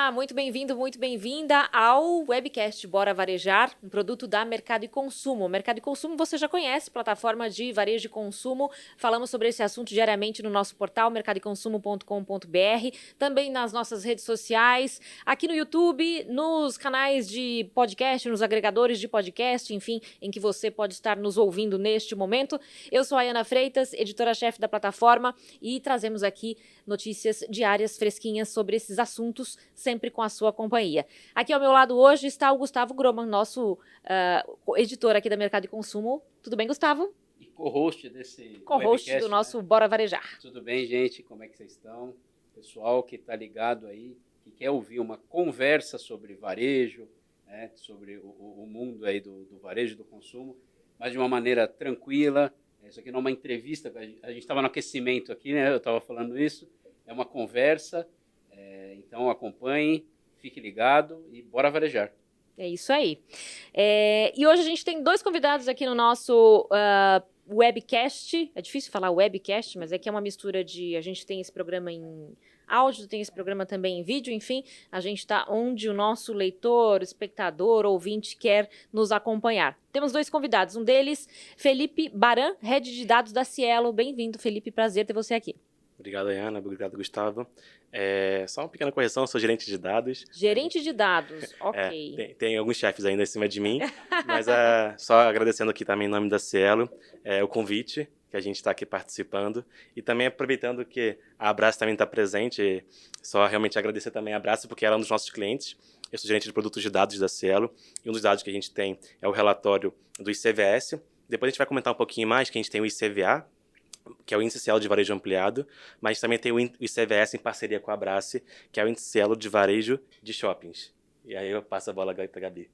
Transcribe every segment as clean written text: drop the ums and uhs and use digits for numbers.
Olá, muito bem-vindo, muito bem-vinda ao webcast Bora Varejar, um produto da Mercado e Consumo. O Mercado e Consumo você já conhece, plataforma de varejo e consumo. Falamos sobre esse assunto diariamente no nosso portal mercadoeconsumo.com.br, também nas nossas redes sociais, aqui no YouTube, nos canais de podcast, nos agregadores de podcast, enfim, em que você pode estar nos ouvindo neste momento. Eu sou a Ana Freitas, editora-chefe da plataforma, e trazemos aqui notícias diárias fresquinhas sobre esses assuntos, sempre com a sua companhia. Aqui ao meu lado hoje está o Gustavo Groman, nosso editor aqui da Mercado e Consumo. Tudo bem, Gustavo? E co-host desse Co-host webcast, do nosso né? Bora Varejar. Tudo bem, gente? Como é que vocês estão? Pessoal que está ligado aí, que quer ouvir uma conversa sobre varejo, né? Sobre o mundo aí do varejo, do consumo, mas de uma maneira tranquila. Isso aqui não é uma entrevista, a gente estava no aquecimento aqui, né? Eu estava falando isso. É uma conversa, então acompanhe, fique ligado e bora varejar. É isso aí. E hoje a gente tem dois convidados aqui no nosso webcast. É difícil falar webcast, mas é que é uma mistura de... A gente tem esse programa em áudio, tem esse programa também em vídeo, enfim. A gente está onde o nosso leitor, espectador, ouvinte quer nos acompanhar. Temos dois convidados. Um deles, Felipe Baran, Head de Dados da Cielo. Bem-vindo, Felipe. Prazer ter você aqui. Obrigado, Ana. Obrigado, Gustavo. Só uma pequena correção, eu sou gerente de dados. Gerente de dados, ok. Tem alguns chefes ainda em cima de mim, mas só agradecendo aqui também em nome da Cielo o convite, que a gente está aqui participando. E também aproveitando que a Abraço também está presente, só realmente agradecer também a Abraço, porque ela é um dos nossos clientes. Eu sou gerente de produtos de dados da Cielo, e um dos dados que a gente tem é o relatório do ICVS. Depois a gente vai comentar um pouquinho mais, que a gente tem o ICVA, que é o Índice Cielo de Varejo Ampliado, mas também tem o ICVS em parceria com a Abrace, que é o Índice Cielo de Varejo de Shoppings. E aí eu passo a bola para a Gabi.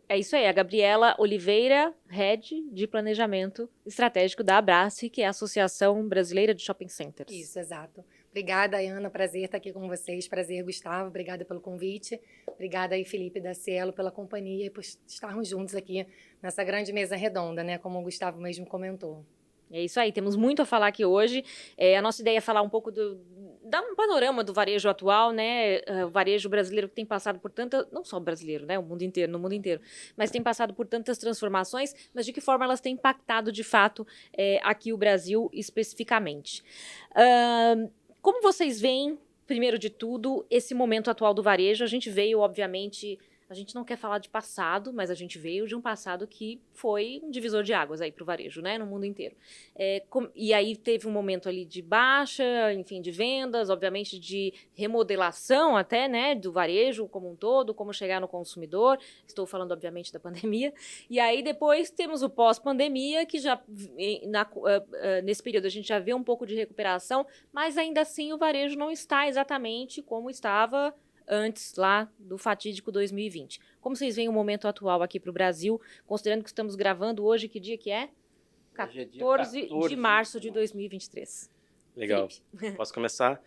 É isso aí, a Gabriela Oliveira, Head de Planejamento Estratégico da Abrace, que é a Associação Brasileira de Shopping Centers. Isso, exato. Obrigada, Ana, prazer estar aqui com vocês, prazer, Gustavo, obrigada pelo convite, obrigada aí, Felipe da Cielo, pela companhia e por estarmos juntos aqui nessa grande mesa redonda, né, como o Gustavo mesmo comentou. É isso aí, temos muito a falar aqui hoje. A nossa ideia é falar um pouco dar um panorama do varejo atual, né? O varejo brasileiro que tem passado por tantas, não só o brasileiro, né? No mundo inteiro, mas tem passado por tantas transformações, mas de que forma elas têm impactado de fato aqui o Brasil especificamente. Como vocês veem, primeiro de tudo, esse momento atual do varejo? A gente veio, obviamente... A gente não quer falar de passado, mas a gente veio de um passado que foi um divisor de águas aí para o varejo, né, no mundo inteiro. E aí teve um momento ali de baixa, enfim, de vendas, obviamente de remodelação até, né, do varejo como um todo, como chegar no consumidor. Estou falando, obviamente, da pandemia. E aí depois temos o pós-pandemia, que já nesse período a gente já vê um pouco de recuperação, mas ainda assim o varejo não está exatamente como estava antes lá do fatídico 2020. Como vocês veem o momento atual aqui para o Brasil, considerando que estamos gravando hoje, que dia que é? 14 de março de 2023. Legal. Felipe. Posso começar?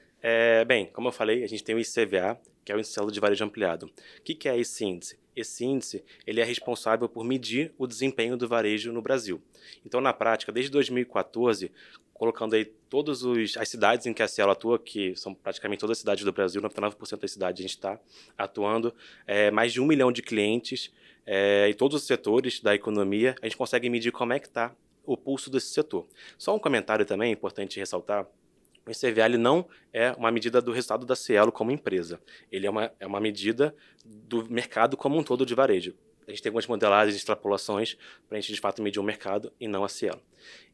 Bem, como eu falei, a gente tem o ICVA, que é o Índice Cielo de Varejo Ampliado. O que é esse índice? Esse índice ele é responsável por medir o desempenho do varejo no Brasil. Então, na prática, desde 2014, colocando aí todas as cidades em que a Cielo atua, que são praticamente todas as cidades do Brasil, 99% das cidades a gente está atuando, mais de 1 milhão de clientes e todos os setores da economia, a gente consegue medir como é que está o pulso desse setor. Só um comentário também, importante ressaltar, o ICVA ele não é uma medida do resultado da Cielo como empresa, ele é uma medida do mercado como um todo de varejo. A gente tem algumas modelagens e extrapolações para a gente de fato medir o mercado e não a Cielo.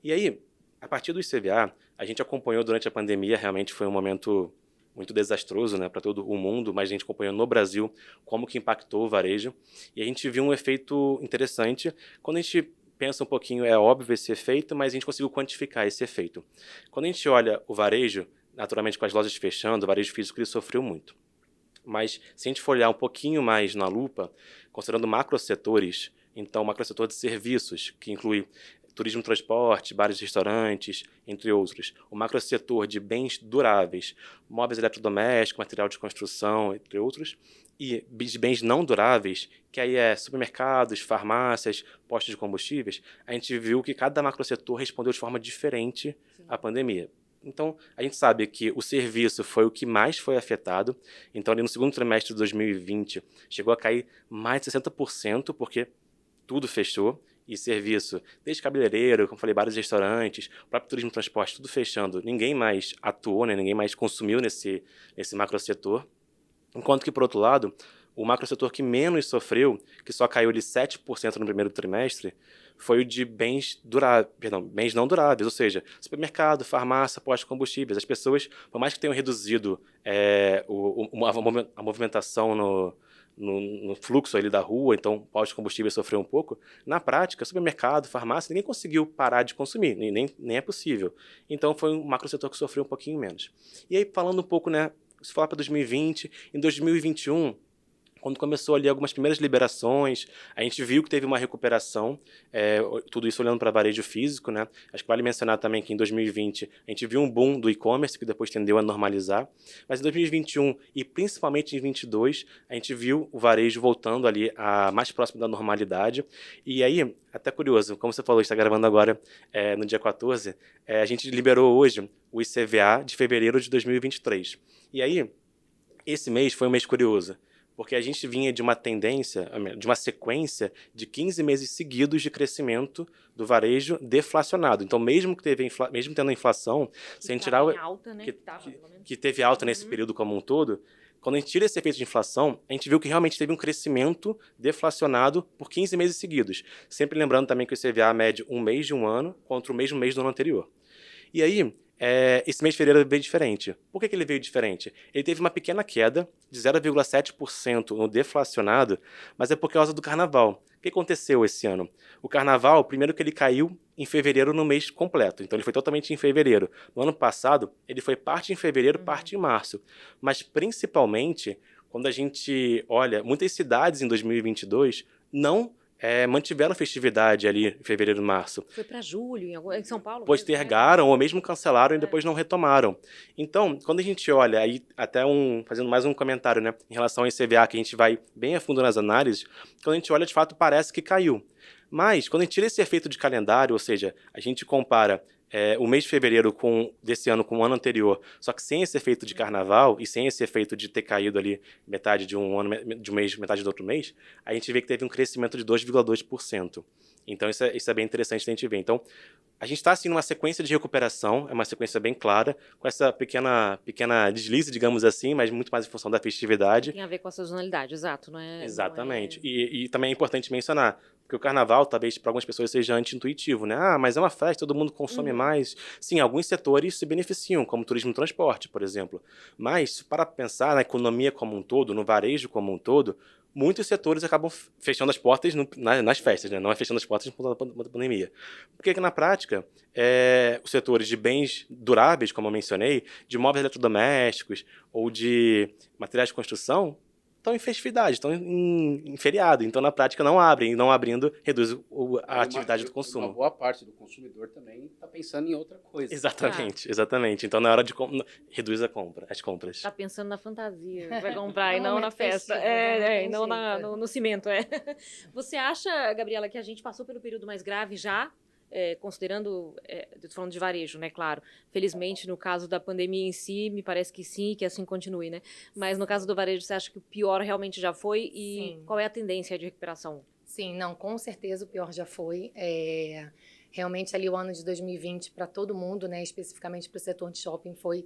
E aí, a partir do ICVA, a gente acompanhou durante a pandemia, realmente foi um momento muito desastroso, né, para todo o mundo, mas a gente acompanhou no Brasil como que impactou o varejo. E a gente viu um efeito interessante. Quando a gente pensa um pouquinho, é óbvio esse efeito, mas a gente conseguiu quantificar esse efeito. Quando a gente olha o varejo, naturalmente com as lojas fechando, o varejo físico ele sofreu muito. Mas se a gente for olhar um pouquinho mais na lupa, considerando macrosetores, então macrosetor de serviços, que inclui turismo e transporte, bares e restaurantes, entre outros. O macrosetor de bens duráveis, móveis eletrodomésticos, material de construção, entre outros. E de bens não duráveis, que aí é supermercados, farmácias, postos de combustíveis, a gente viu que cada macrosetor respondeu de forma diferente à pandemia. Então, a gente sabe que o serviço foi o que mais foi afetado. Então, ali no segundo trimestre de 2020, chegou a cair mais de 60%, porque tudo fechou. E serviço, desde cabeleireiro, como falei, vários restaurantes, o próprio turismo e transporte, tudo fechando. Ninguém mais atuou, né? Ninguém mais consumiu nesse macrosetor. Enquanto que, por outro lado, o macrosetor que menos sofreu, que só caiu de 7% no primeiro trimestre, foi o de bens duráveis, perdão, bens não duráveis, ou seja, supermercado, farmácia, postos de combustíveis. As pessoas, por mais que tenham reduzido a movimentação no fluxo ali da rua, então o posto de combustível sofreu um pouco, na prática, supermercado, farmácia, ninguém conseguiu parar de consumir, nem é possível. Então foi um macrosetor que sofreu um pouquinho menos. E aí, falando um pouco, né, se falar para 2020, em 2021, quando começou ali algumas primeiras liberações, a gente viu que teve uma recuperação, tudo isso olhando para varejo físico, né? Acho que vale mencionar também que em 2020 a gente viu um boom do e-commerce, que depois tendeu a normalizar, mas em 2021 e principalmente em 2022, a gente viu o varejo voltando ali a mais próximo da normalidade. E aí, até curioso, como você falou, está gravando agora no dia 14, a gente liberou hoje o ICVA de fevereiro de 2023. E aí, esse mês foi um mês curioso, porque a gente vinha de uma tendência, de uma sequência de 15 meses seguidos de crescimento do varejo deflacionado. Então, mesmo tendo inflação, sem tirar em alta, né? que teve alta nesse período como um todo, quando a gente tira esse efeito de inflação, a gente viu que realmente teve um crescimento deflacionado por 15 meses seguidos. Sempre lembrando também que o ICVA mede um mês de um ano contra o mesmo mês do ano anterior. E aí, esse mês de fevereiro veio diferente. Por que ele veio diferente? Ele teve uma pequena queda de 0,7% no deflacionado, mas é por causa do carnaval. O que aconteceu esse ano? O carnaval, primeiro que ele caiu em fevereiro no mês completo, então ele foi totalmente em fevereiro. No ano passado, ele foi parte em fevereiro, parte em março. Mas principalmente, quando a gente olha, muitas cidades em 2022 não mantiveram festividade ali em fevereiro e março. Foi para julho, em São Paulo Postergaram ou mesmo cancelaram e depois não retomaram. Então, quando a gente olha, aí até fazendo mais um comentário, né, em relação ao ICVA, que a gente vai bem a fundo nas análises, quando a gente olha, de fato, parece que caiu. Mas, quando a gente tira esse efeito de calendário, ou seja, a gente compara o mês de fevereiro desse ano com o ano anterior, só que sem esse efeito de carnaval e sem esse efeito de ter caído ali metade de um ano, de um mês, metade do outro mês, a gente vê que teve um crescimento de 2,2%. Então, isso é bem interessante a gente ver. Então, a gente está assim numa sequência de recuperação, é uma sequência bem clara, com essa pequena deslize, digamos assim, mas muito mais em função da festividade. Tem a ver com a sazonalidade, exato, não é? Exatamente. Não é... E também é importante mencionar, porque o carnaval talvez para algumas pessoas seja anti-intuitivo, né? Ah, mas é uma festa, todo mundo consome mais. Sim, alguns setores se beneficiam, como turismo e transporte, por exemplo. Mas, para pensar na economia como um todo, no varejo como um todo, muitos setores acabam fechando as portas nas festas, né? Não é fechando as portas por conta da pandemia. Porque na prática, os setores de bens duráveis, como eu mencionei, de móveis eletrodomésticos ou de materiais de construção, estão em festividade, estão em feriado. Então, na prática, não abrem. E não abrindo, reduz a atividade do consumo. Uma boa parte do consumidor também está pensando em outra coisa. Exatamente. Então, na hora de reduz as compras. Está pensando na fantasia, vai comprar e não na festa. E não no cimento, Você acha, Gabriela, que a gente passou pelo período mais grave já? Considerando, estou falando de varejo, né, claro. Felizmente, no caso da pandemia em si, me parece que sim, que assim continue, né? Mas no caso do varejo, você acha que o pior realmente já foi? E sim. Qual é a tendência de recuperação? Sim, não, com certeza o pior já foi. Realmente ali o ano de 2020 para todo mundo, né, especificamente para o setor de shopping, foi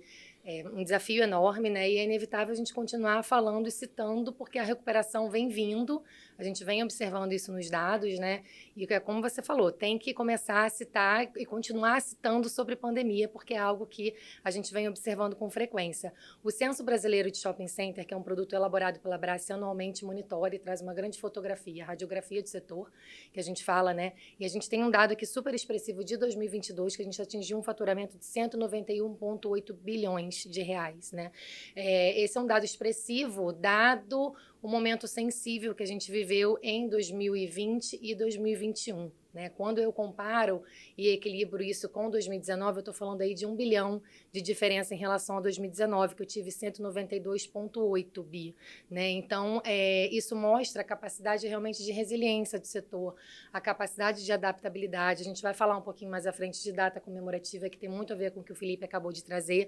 um desafio enorme, né, e é inevitável a gente continuar falando e citando, porque a recuperação vem vindo, a gente vem observando isso nos dados, né, e como você falou, tem que começar a citar e continuar citando sobre pandemia, porque é algo que a gente vem observando com frequência. O Censo Brasileiro de Shopping Center, que é um produto elaborado pela Brasce, anualmente monitora e traz uma grande fotografia, radiografia do setor, que a gente fala, né, e a gente tem um dado aqui super expressivo de 2022, que a gente atingiu um faturamento de 191,8 bilhões de reais, né? Esse é um dado expressivo, dado o momento sensível que a gente viveu em 2020 e 2021, né? Quando eu comparo e equilibro isso com 2019, eu estou falando aí de 1 bilhão de diferença em relação a 2019, que eu tive 192,8 bi, né? Então, isso mostra a capacidade realmente de resiliência do setor, a capacidade de adaptabilidade. A gente vai falar um pouquinho mais à frente de data comemorativa, que tem muito a ver com o que o Felipe acabou de trazer.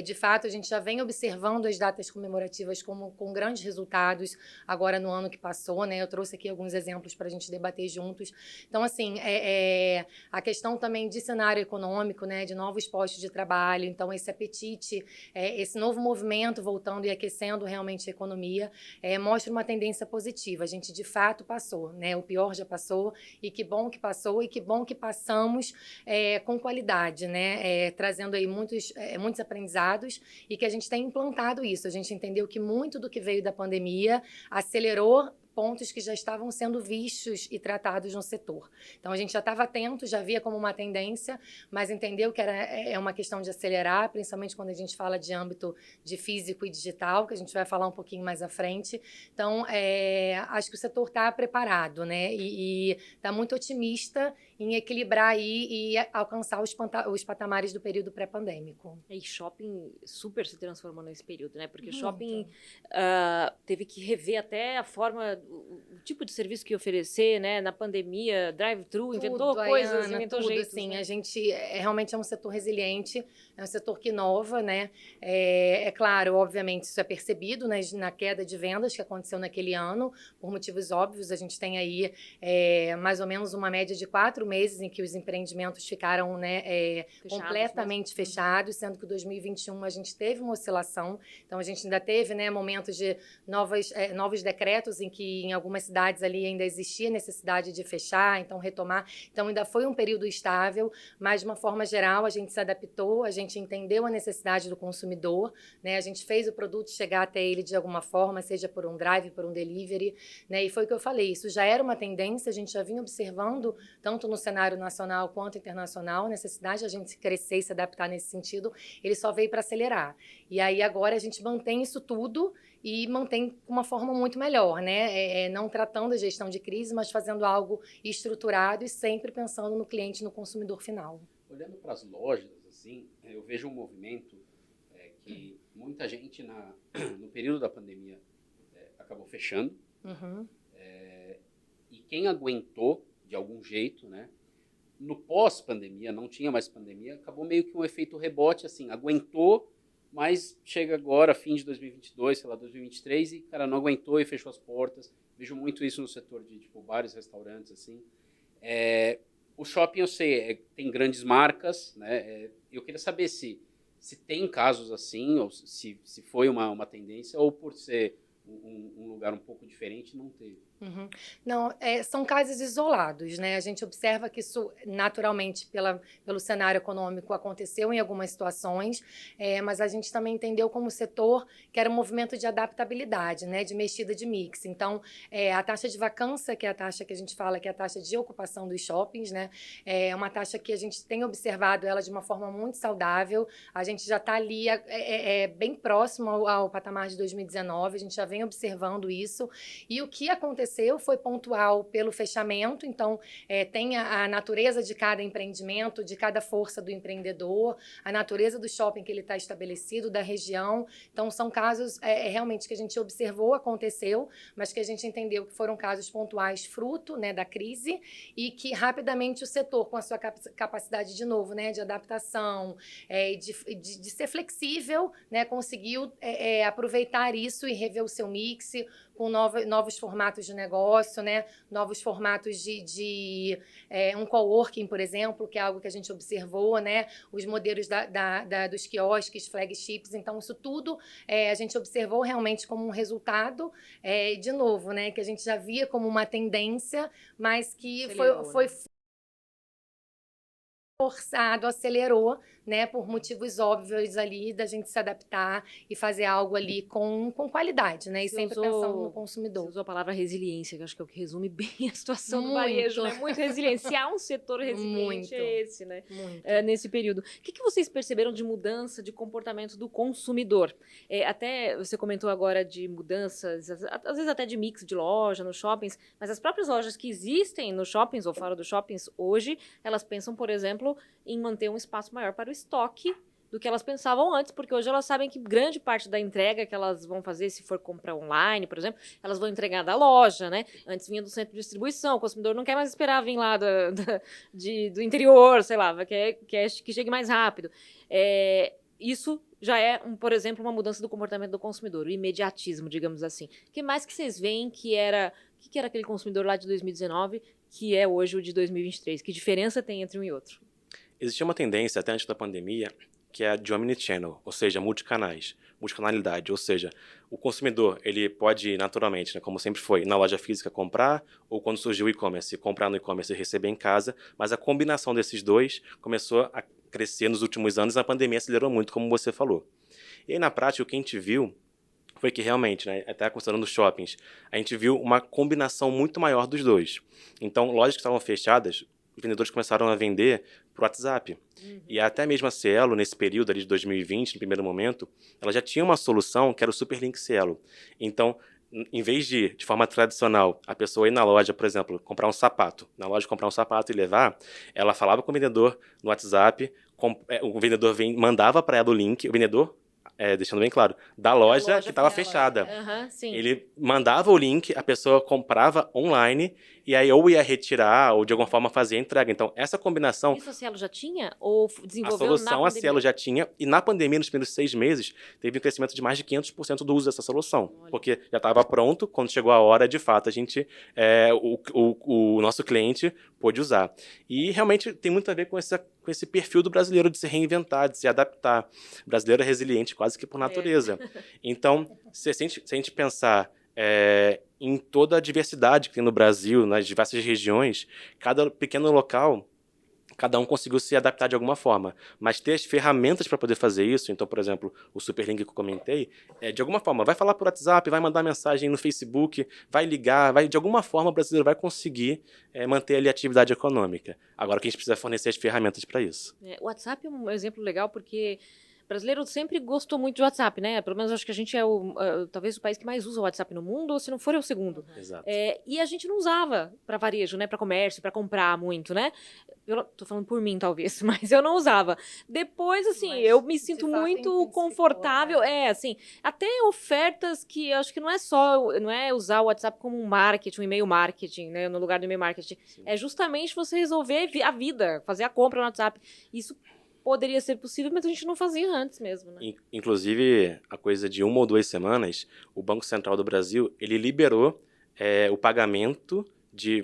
De fato, a gente já vem observando as datas comemorativas com grandes resultados agora no ano que passou, né? Eu trouxe aqui alguns exemplos para a gente debater juntos. Então, assim, a questão também de cenário econômico, né? De novos postos de trabalho. Então, esse apetite, esse novo movimento voltando e aquecendo realmente a economia, mostra uma tendência positiva. A gente, de fato, passou, né? O pior já passou, e que bom que passou, e que bom que passamos com qualidade, né? Trazendo aí muitos aprendizados, e que a gente tem implantado isso. A gente entendeu que muito do que veio da pandemia acelerou pontos que já estavam sendo vistos e tratados no setor. Então, a gente já estava atento, já via como uma tendência, mas entendeu que é uma questão de acelerar, principalmente quando a gente fala de âmbito de físico e digital, que a gente vai falar um pouquinho mais à frente. Então, acho que o setor está preparado, né? E está muito otimista em equilibrar aí e alcançar os patamares do período pré-pandêmico. E shopping super se transformou nesse período, né? Porque o Muito. shopping teve que rever até a forma, o tipo de serviço que ia oferecer, né? Na pandemia, drive-thru, inventou coisas, Ana, inventou tudo, jeitos, assim, né? a gente realmente é um setor resiliente, é um setor que inova, né? É claro, obviamente, isso é percebido, né, na queda de vendas que aconteceu naquele ano, por motivos óbvios. A gente tem aí mais ou menos uma média de 4 meses em que os empreendimentos ficaram, né, completamente fechados, sendo que em 2021 a gente teve uma oscilação. Então, a gente ainda teve, né, momentos de novos decretos em que em algumas cidades ali ainda existia necessidade de fechar, então retomar. Então, ainda foi um período estável, mas de uma forma geral a gente se adaptou, a gente entendeu a necessidade do consumidor, né? A gente fez o produto chegar até ele de alguma forma, seja por um drive, por um delivery, né? E foi o que eu falei, isso já era uma tendência, a gente já vinha observando, tanto no cenário nacional quanto internacional, a necessidade de a gente crescer e se adaptar nesse sentido, ele só veio para acelerar. E aí agora a gente mantém isso tudo e mantém com uma forma muito melhor, né? Não tratando a gestão de crise, mas fazendo algo estruturado e sempre pensando no cliente, no consumidor final. Olhando para as lojas, assim, eu vejo um movimento que muita gente no período da pandemia acabou fechando. Uhum. E quem aguentou de algum jeito, né? No pós-pandemia, não tinha mais pandemia, acabou meio que um efeito rebote, assim, aguentou, mas chega agora, fim de 2022, sei lá, 2023, e, cara, não aguentou e fechou as portas. Vejo muito isso no setor de, tipo, bares, restaurantes, assim. O shopping, eu sei, tem grandes marcas, né? Eu queria saber se tem casos assim, ou se foi uma tendência, ou por ser um lugar um pouco diferente, não teve. Uhum. Não, são casos isolados, né? A gente observa que isso, naturalmente, pelo cenário econômico, aconteceu em algumas situações, mas a gente também entendeu como setor que era um movimento de adaptabilidade, né? De mexida de mix. Então, a taxa de vacância, que é a taxa que a gente fala que é a taxa de ocupação dos shoppings, né? É uma taxa que a gente tem observado ela de uma forma muito saudável. A gente já está ali bem próximo ao patamar de 2019, a gente já vem observando isso. E o que aconteceu foi pontual pelo fechamento, então tem a natureza de cada empreendimento, de cada força do empreendedor, a natureza do shopping que ele está estabelecido, da região. Então são casos realmente que a gente observou, aconteceu, mas que a gente entendeu que foram casos pontuais fruto, né, da crise, e que rapidamente o setor, com a sua capacidade de novo, né, de adaptação, de ser flexível, né, conseguiu aproveitar isso e rever o seu mix com novos formatos de negócio, né? Novos formatos de um coworking, por exemplo, que é algo que a gente observou, né? Os modelos dos quiosques, flagships. Então, isso tudo a gente observou realmente como um resultado, de novo, né? Que a gente já via como uma tendência, mas que foi forçado, acelerou, né, por motivos óbvios ali da gente se adaptar e fazer algo ali com qualidade, né, e sempre pensando no consumidor. Você usou a palavra resiliência, que eu acho que é o que resume bem a situação do Muito. varejo, né? Muito resiliente. Se há um setor resiliente, Muito. é esse, né? Muito. Nesse período. O que vocês perceberam de mudança de comportamento do consumidor? Até você comentou agora de mudanças, às vezes até de mix de loja nos shoppings, mas as próprias lojas que existem nos shoppings ou fora dos shoppings hoje, elas pensam, por exemplo, em manter um espaço maior para o estoque do que elas pensavam antes, porque hoje elas sabem que grande parte da entrega que elas vão fazer, se for comprar online, por exemplo, elas vão entregar da loja, né? Antes vinha do centro de distribuição, o consumidor não quer mais esperar vir lá do interior, sei lá, quer que chegue mais rápido. Isso já é, por exemplo, uma mudança do comportamento do consumidor, o imediatismo, digamos assim. O que mais que vocês veem que era aquele consumidor lá de 2019 que é hoje o de 2023? Que diferença tem entre um e outro? Existia uma tendência, até antes da pandemia, que é a de omnichannel, ou seja, multicanais, multicanalidade, ou seja, o consumidor ele pode naturalmente, né, como sempre foi, na loja física comprar, ou quando surgiu o e-commerce, comprar no e-commerce e receber em casa, mas a combinação desses dois começou a crescer nos últimos anos, a pandemia acelerou muito, como você falou. E aí, na prática, o que a gente viu foi que realmente, né, até considerando os shoppings, a gente viu uma combinação muito maior dos dois. Então, lojas que estavam fechadas, os vendedores começaram a vender por WhatsApp. E até mesmo a Cielo, nesse período ali de 2020, no primeiro momento, ela já tinha uma solução que era o Superlink Cielo. Então, em vez de forma tradicional, a pessoa ir na loja, por exemplo, comprar um sapato, e levar, ela falava com o vendedor no WhatsApp, o vendedor mandava para ela o link, o vendedor, deixando bem claro, da loja que estava fechada. Sim. Ele mandava o link, a pessoa comprava online e aí ou ia retirar ou de alguma forma fazia a entrega. Então, essa combinação... Isso a Cielo já tinha? Ou desenvolveu A solução na a Cielo já tinha, e na pandemia, nos primeiros 6 meses, teve um crescimento de mais de 500% do uso dessa solução. Olha. Porque já estava pronto, quando chegou a hora, de fato, a gente, o nosso cliente pôde usar. E realmente tem muito a ver com esse perfil do brasileiro de se reinventar, de se adaptar. O brasileiro é resiliente quase que por natureza. Então, se a gente pensar em toda a diversidade que tem no Brasil, nas diversas regiões, cada pequeno local, cada um conseguiu se adaptar de alguma forma. Mas ter as ferramentas para poder fazer isso, então, por exemplo, o Superlink que eu comentei, de alguma forma, vai falar por WhatsApp, vai mandar mensagem no Facebook, vai ligar, de alguma forma o brasileiro vai conseguir manter ali a atividade econômica. Agora, o que a gente precisa fornecer as ferramentas para isso. O WhatsApp é um exemplo legal porque o brasileiro sempre gostou muito de WhatsApp, né? Pelo menos acho que a gente é talvez o país que mais usa o WhatsApp no mundo, ou se não for, é o segundo. Exato. E a gente não usava para varejo, né? Para comércio, para comprar muito, né? Eu tô falando por mim, talvez, mas eu não usava. Depois, assim, Mas, eu me de sinto fato, muito intensificou, confortável. né? Assim, até ofertas que eu acho que não é usar o WhatsApp como um marketing, um e-mail marketing, né? No lugar do e-mail marketing. Sim. É justamente você resolver a vida, fazer a compra no WhatsApp. Isso poderia ser possível, mas a gente não fazia antes mesmo, né? Inclusive, a coisa de 1 ou 2 semanas, o Banco Central do Brasil, ele liberou o pagamento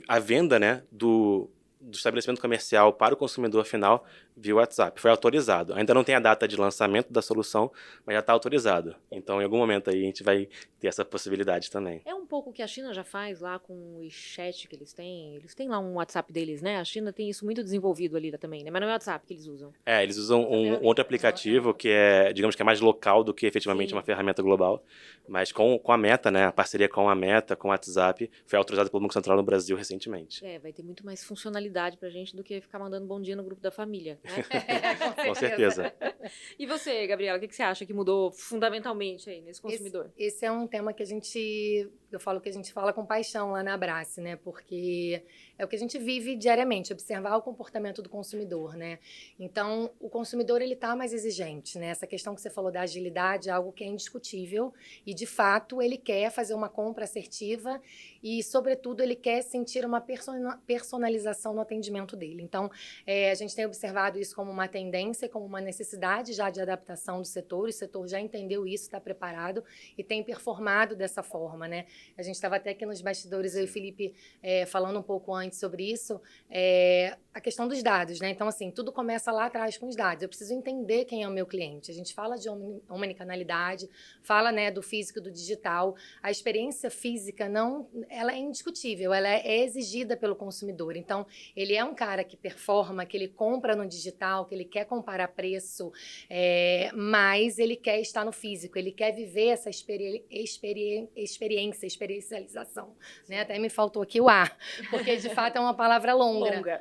a venda, né, do estabelecimento comercial para o consumidor final via WhatsApp. Foi autorizado. Ainda não tem a data de lançamento da solução, mas já está autorizado. Então, em algum momento aí, a gente vai ter essa possibilidade também. É um pouco o que a China já faz lá com o WeChat que eles têm. Eles têm lá um WhatsApp deles, né? A China tem isso muito desenvolvido ali também, né? Mas não é o WhatsApp que eles usam. Eles usam um outro aplicativo que digamos que é mais local do que efetivamente uma ferramenta global. Mas com a Meta, né? A parceria com a Meta, com o WhatsApp, foi autorizada pelo Banco Central no Brasil recentemente. Vai ter muito mais funcionalidade pra gente do que ficar mandando bom dia no grupo da família, né? Com certeza. E você, Gabriela, o que você acha que mudou fundamentalmente aí nesse consumidor? Esse é um tema que eu falo que a gente fala com paixão lá na Abrace, né? Porque é o que a gente vive diariamente, observar o comportamento do consumidor, né? Então, o consumidor, ele tá mais exigente, né? Essa questão que você falou da agilidade é algo que é indiscutível e, de fato, ele quer fazer uma compra assertiva e, sobretudo, ele quer sentir uma personalização no atendimento dele. Então, a gente tem observado isso como uma tendência, como uma necessidade já de adaptação do setor. O setor já entendeu isso, está preparado e tem performado dessa forma, né? A gente estava até aqui nos bastidores, eu e o Felipe, falando um pouco antes sobre isso, a questão dos dados, né? Então, assim, tudo começa lá atrás com os dados. Eu preciso entender quem é o meu cliente. A gente fala de omnicanalidade, fala, né, do físico e do digital. A experiência física ela é indiscutível, ela é exigida pelo consumidor. Então, ele é um cara que performa, que ele compra no digital, que ele quer comparar preço, mas ele quer estar no físico, ele quer viver essa experiencialização, né? Até me faltou aqui o A, porque de fato é uma palavra longa.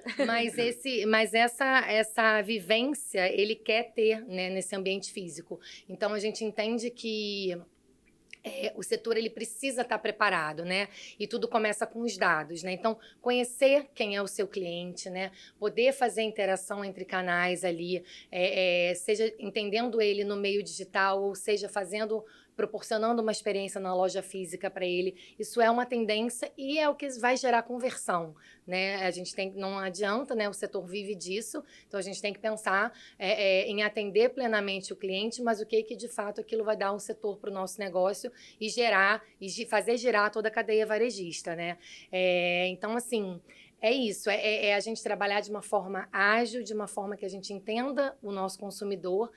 Mas essa vivência ele quer ter, né, nesse ambiente físico. Então a gente entende que o setor ele precisa estar preparado, né? E tudo começa com os dados, né? Então, conhecer quem é o seu cliente, né? Poder fazer interação entre canais ali, seja entendendo ele no meio digital, ou seja, proporcionando uma experiência na loja física para ele. Isso é uma tendência e é o que vai gerar conversão, né? A gente não adianta, né? O setor vive disso, então a gente tem que pensar em atender plenamente o cliente, mas o que de fato aquilo vai dar um setor para o nosso negócio e fazer girar toda a cadeia varejista, né? Então, assim, é isso, a gente trabalhar de uma forma ágil, de uma forma que a gente entenda o nosso consumidor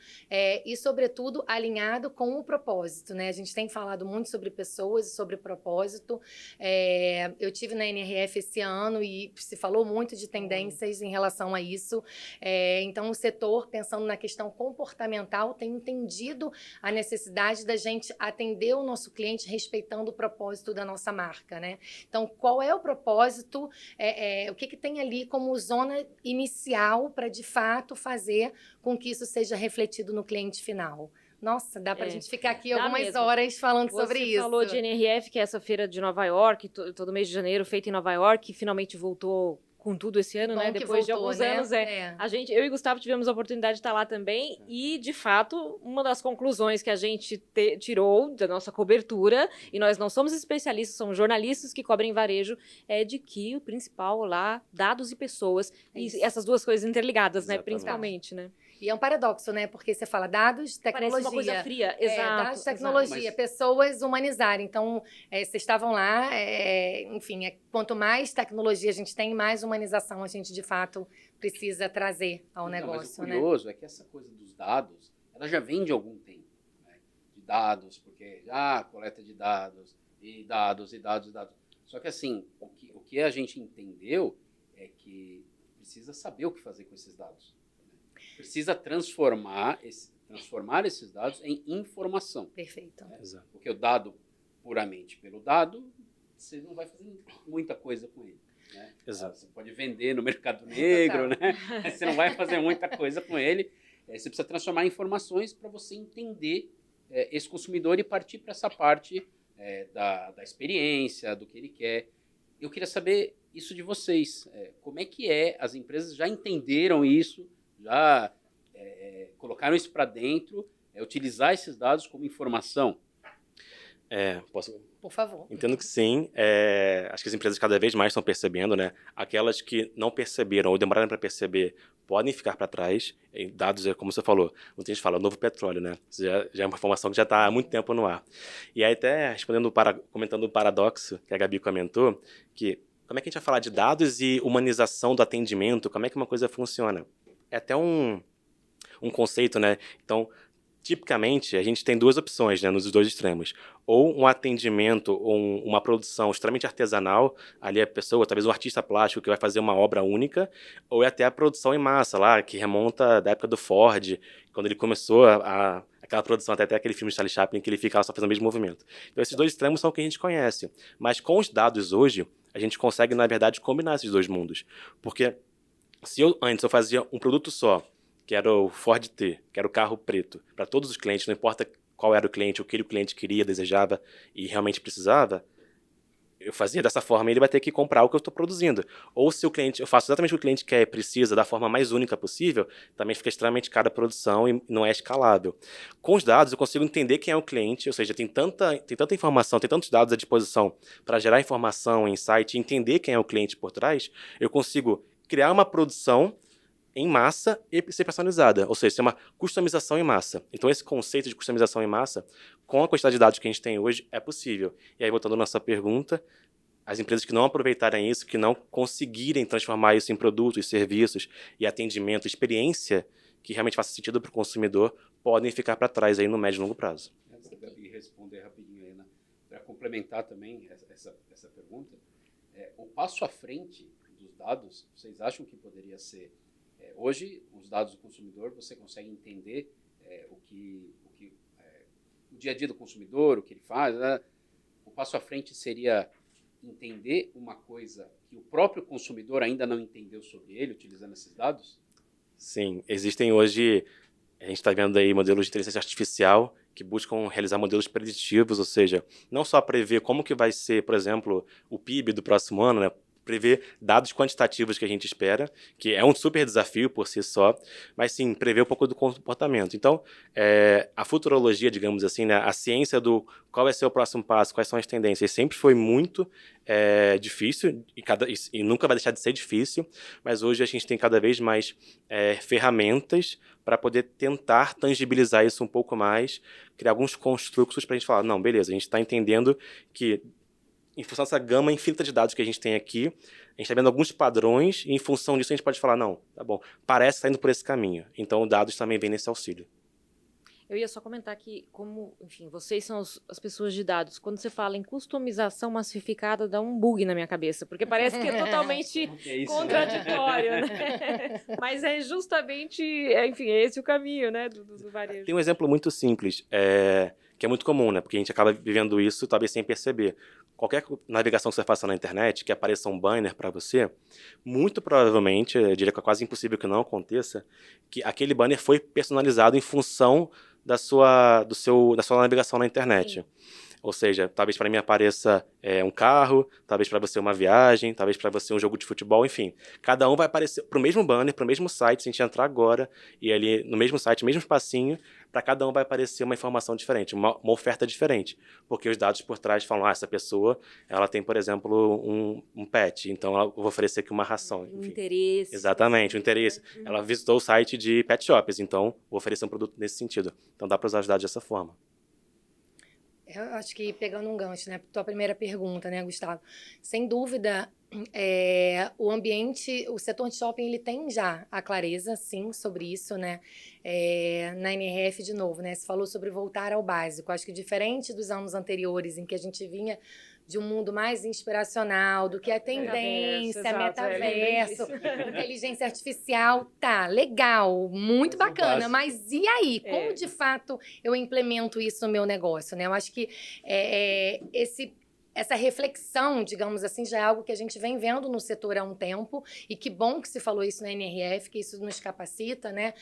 e, sobretudo, alinhado com o propósito, né? A gente tem falado muito sobre pessoas e sobre propósito. Eu tive na NRF esse ano e se falou muito de tendências em relação a isso. Então, o setor, pensando na questão comportamental, tem entendido a necessidade da gente atender o nosso cliente respeitando o propósito da nossa marca, né? Então, qual é o propósito? O que tem ali como zona inicial para, de fato, fazer com que isso seja refletido no cliente final? Nossa, dá para a gente ficar aqui algumas horas falando sobre isso. Você falou de NRF, que é essa feira de Nova York, todo mês de janeiro, feita em Nova York, que finalmente voltou com tudo esse ano, né? Depois de alguns anos. Eu e Gustavo tivemos a oportunidade de estar lá também e, de fato, uma das conclusões que a gente tirou da nossa cobertura, e nós não somos especialistas, somos jornalistas que cobrem varejo, é de que o principal lá, dados e pessoas, e essas duas coisas interligadas, né? Principalmente, né? E é um paradoxo, né? Porque você fala dados, tecnologia. Parece uma coisa fria, exato. Dados, tecnologia, pessoas humanizarem. Então, vocês estavam lá, enfim, quanto mais tecnologia a gente tem, mais humanização a gente, de fato, precisa trazer ao negócio. Mas o curioso é que essa coisa dos dados, ela já vem de algum tempo, né? De dados, porque coleta de dados, e dados, e dados, e dados. Só que, assim, o que a gente entendeu é que precisa saber o que fazer com esses dados. Precisa transformar esses dados em informação. Perfeito. Né? Porque o dado, puramente pelo dado, você não vai fazer muita coisa com ele. Né? Você pode vender no mercado negro, né? Você não vai fazer muita coisa com ele. Você precisa transformar em informações para você entender esse consumidor e partir para essa parte da experiência, do que ele quer. Eu queria saber isso de vocês. Como é que as empresas já entenderam isso, já colocaram isso para dentro, utilizar esses dados como informação? Posso? Por favor. Entendo que sim. Acho que as empresas cada vez mais estão percebendo, né? Aquelas que não perceberam ou demoraram para perceber podem ficar para trás. Dados, como você falou, muita gente fala, o novo petróleo, né? Já é uma informação que já está há muito tempo no ar. E aí até comentando o paradoxo que a Gabi comentou, que como é que a gente vai falar de dados e humanização do atendimento? Como é que uma coisa funciona? É até um conceito, né? Então, tipicamente, a gente tem duas opções, né, nos dois extremos. Ou um atendimento, ou uma produção extremamente artesanal, ali a pessoa, talvez um artista plástico que vai fazer uma obra única, ou é até a produção em massa lá, que remonta da época do Ford, quando ele começou aquela produção, até aquele filme de Charlie Chaplin, que ele fica lá só fazendo o mesmo movimento. Então, esses dois extremos são o que a gente conhece. Mas com os dados hoje, a gente consegue, na verdade, combinar esses dois mundos. Porque se antes eu fazia um produto só, que era o Ford T, que era o carro preto, para todos os clientes, não importa qual era o cliente, o que o cliente queria, desejava e realmente precisava, eu fazia dessa forma e ele vai ter que comprar o que eu estou produzindo. Ou se eu faço exatamente o que o cliente quer e precisa da forma mais única possível, também fica extremamente cara a produção e não é escalável. Com os dados eu consigo entender quem é o cliente, ou seja, tem tanta informação, tem tantos dados à disposição para gerar informação, insight, entender quem é o cliente por trás, eu consigo criar uma produção em massa e ser personalizada, ou seja, ser uma customização em massa. Então, esse conceito de customização em massa, com a quantidade de dados que a gente tem hoje, é possível. E aí, voltando à nossa pergunta, as empresas que não aproveitarem isso, que não conseguirem transformar isso em produtos, serviços e atendimento, experiência que realmente faça sentido para o consumidor, podem ficar para trás aí no médio e longo prazo. Antes da Gabi responder rapidinho, Helena, para complementar também essa pergunta, o passo à frente dos dados, vocês acham que poderia ser... hoje, os dados do consumidor, você consegue entender o dia a dia do consumidor, o que ele faz. Né? O passo à frente seria entender uma coisa que o próprio consumidor ainda não entendeu sobre ele, utilizando esses dados? Sim, existem hoje, a gente está vendo aí modelos de inteligência artificial que buscam realizar modelos preditivos, ou seja, não só prever como que vai ser, por exemplo, o PIB do próximo ano, né? Prever dados quantitativos que a gente espera, que é um super desafio por si só, mas sim, prever um pouco do comportamento. Então, a futurologia, digamos assim, né, a ciência do qual vai ser o próximo passo, quais são as tendências, sempre foi muito difícil e nunca vai deixar de ser difícil, mas hoje a gente tem cada vez mais ferramentas para poder tentar tangibilizar isso um pouco mais, criar alguns construtos para a gente falar, não, beleza, a gente está entendendo que em função dessa gama infinita de dados que a gente tem aqui, a gente está vendo alguns padrões e em função disso a gente pode falar, não, tá bom, parece estar indo por esse caminho. Então, dados também vêm nesse auxílio. Eu ia só comentar que, como, enfim, vocês são as pessoas de dados, quando você fala em customização massificada, dá um bug na minha cabeça, porque parece que é totalmente contraditório, né? Mas é justamente, enfim, é esse o caminho, né, do varejo. Tem um exemplo muito simples, que é muito comum, né? Porque a gente acaba vivendo isso talvez sem perceber. Qualquer navegação que você faça na internet, que apareça um banner para você, muito provavelmente, eu diria que é quase impossível que não aconteça, que aquele banner foi personalizado em função da sua navegação na internet. Sim. Ou seja, talvez para mim apareça um carro, talvez para você uma viagem, talvez para você um jogo de futebol, enfim. Cada um vai aparecer para o mesmo banner, para o mesmo site, se a gente entrar agora, e ali no mesmo site, mesmo espacinho, para cada um vai aparecer uma informação diferente, uma oferta diferente. Porque os dados por trás falam, essa pessoa, ela tem, por exemplo, um pet, então eu vou oferecer aqui uma ração. Enfim. Um interesse. Exatamente, o interesse. Ela visitou o site de pet shops, então vou oferecer um produto nesse sentido. Então dá para usar os dados dessa forma. Eu acho que pegando um gancho, né, tua primeira pergunta, né, Gustavo? Sem dúvida, o ambiente, o setor de shopping, ele tem já a clareza, sim, sobre isso, né? Na NRF, de novo, né? Você falou sobre voltar ao básico. Acho que diferente dos anos anteriores, em que a gente vinha de um mundo mais inspiracional, do que a tendência, metaverso, inteligência artificial, tá, legal, muito bacana, mas e aí? Como de fato eu implemento isso no meu negócio, né? Eu acho que essa reflexão, digamos assim, já é algo que a gente vem vendo no setor há um tempo, e que bom que se falou isso na NRF, que isso nos capacita, né?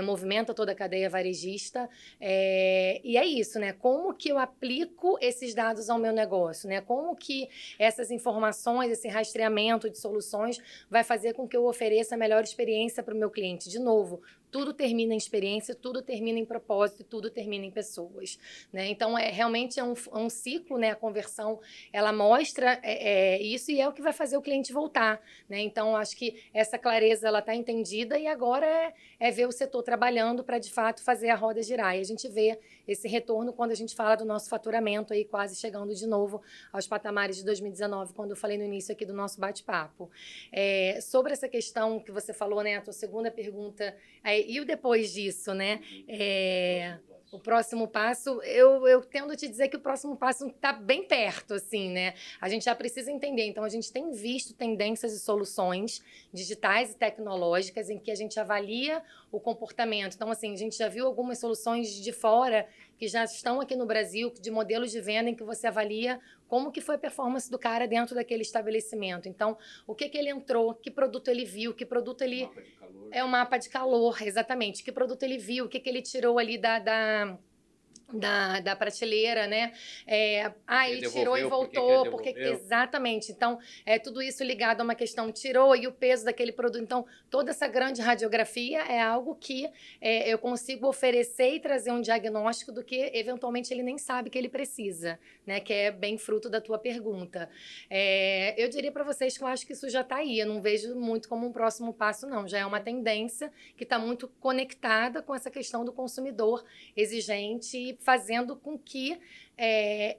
Movimenta toda a cadeia varejista. E é isso, né? Como que eu aplico esses dados ao meu negócio, né? Como que essas informações, esse rastreamento de soluções vai fazer com que eu ofereça a melhor experiência para o meu cliente? De novo, tudo termina em experiência, tudo termina em propósito, tudo termina em pessoas, né? Então, realmente é um ciclo, né? A conversão, ela mostra isso, e é o que vai fazer o cliente voltar, né? Então, acho que essa clareza, ela está entendida, e agora é ver o setor trabalhando para, de fato, fazer a roda girar. E a gente vê esse retorno quando a gente fala do nosso faturamento aí quase chegando de novo aos patamares de 2019, quando eu falei no início aqui do nosso bate-papo. Sobre essa questão que você falou, né? A tua segunda pergunta... E o depois disso, né? O próximo passo, eu tendo a te dizer que o próximo passo está bem perto, assim, né? A gente já precisa entender. Então, a gente tem visto tendências e soluções digitais e tecnológicas em que a gente avalia o comportamento. Então, assim, a gente já viu algumas soluções de fora que já estão aqui no Brasil, de modelos de venda em que você avalia como que foi a performance do cara dentro daquele estabelecimento. Então, o que ele entrou, que produto ele viu, que produto ele... É um mapa de calor, exatamente. Que produto ele viu, o que ele tirou ali da prateleira, né? Ele tirou e voltou, porque exatamente. Então, tudo isso ligado a uma questão, tirou e o peso daquele produto. Então, toda essa grande radiografia é algo que eu consigo oferecer e trazer um diagnóstico do que, eventualmente, ele nem sabe que ele precisa, né? Que é bem fruto da tua pergunta. Eu diria para vocês que eu acho que isso já está aí. Eu não vejo muito como um próximo passo, não. Já é uma tendência que está muito conectada com essa questão do consumidor exigente, fazendo com que,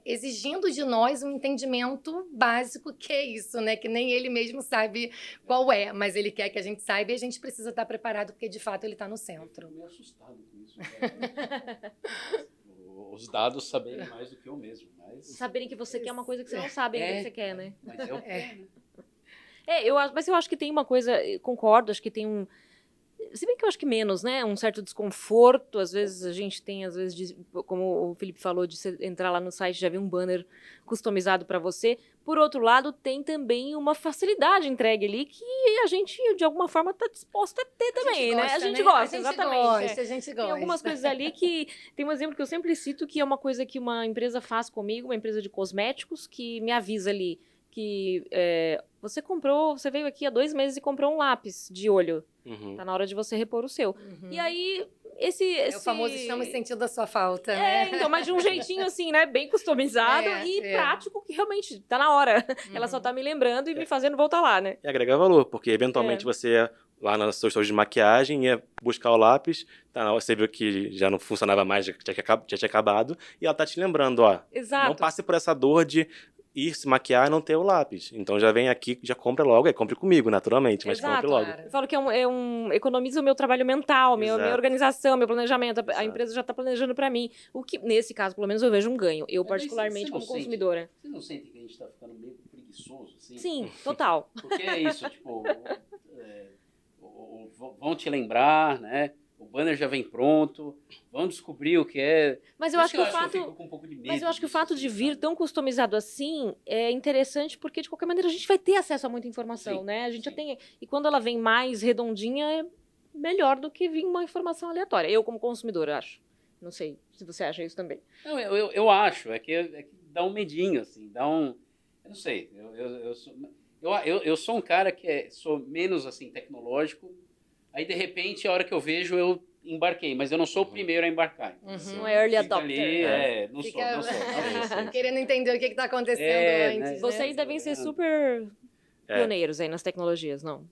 exigindo de nós um entendimento básico, que é isso, né? Que nem ele mesmo sabe qual é, mas ele quer que a gente saiba, e a gente precisa estar preparado, porque de fato ele está no centro. Eu fico meio assustado com isso. Os dados saberem mais do que eu mesmo. Mas... Saberem que você quer uma coisa que você não sabe ainda que você quer, né? Mas é o que é, né? Mas eu acho que tem uma coisa, concordo, acho que tem se bem que eu acho que menos, né? Um certo desconforto, às vezes a gente tem, como o Felipe falou, de você entrar lá no site e já ver um banner customizado para você. Por outro lado, tem também uma facilidade entregue ali que a gente, de alguma forma, está disposto a ter também, né? A gente gosta, exatamente. A gente gosta. Tem algumas coisas ali que... Tem um exemplo que eu sempre cito, que é uma coisa que uma empresa faz comigo, uma empresa de cosméticos, que me avisa ali que você veio aqui há 2 meses e comprou um lápis de olho. Tá na hora de você repor o seu. E aí, É o famoso estamos sentindo a sua falta, né? Então, mas de um jeitinho assim, né? Bem customizado e prático, que realmente tá na hora. Ela só tá me lembrando e me fazendo voltar lá, né? E agregar valor, porque eventualmente você, lá na sua estúdio de maquiagem, ia buscar o lápis, você viu que já não funcionava mais, já tinha acabado, e ela tá te lembrando, Exato. Não passe por essa dor de ir se maquiar e não ter o lápis. Então já vem aqui, já compra logo, compre comigo, naturalmente, mas compre logo. Eu falo que economiza o meu trabalho mental, minha organização, meu planejamento. A empresa já está planejando para mim. O que, nesse caso, pelo menos, eu vejo um ganho. Eu, particularmente, como consumidora. Você não sente que a gente está ficando meio preguiçoso, assim? Sim, total. Porque é isso, tipo, vão te lembrar, né? O banner já vem pronto, vão descobrir o que é. Mas eu acho que o fato de de vir tão customizado assim é interessante porque, de qualquer maneira, a gente vai ter acesso a muita informação, né? A gente já tem... E quando ela vem mais redondinha, é melhor do que vir uma informação aleatória. Eu, como consumidora, acho. Não sei se você acha isso também. Não, eu acho. É que dá um medinho, assim. Dá um... Eu não sei. Eu sou um cara que sou menos, assim, tecnológico. Aí, de repente, a hora que eu vejo, eu embarquei. Mas eu não sou o primeiro a embarcar. Não é early adopter. Não sou. Querendo entender o que está acontecendo antes. Né? Vocês devem ser super pioneiros aí nas tecnologias, não?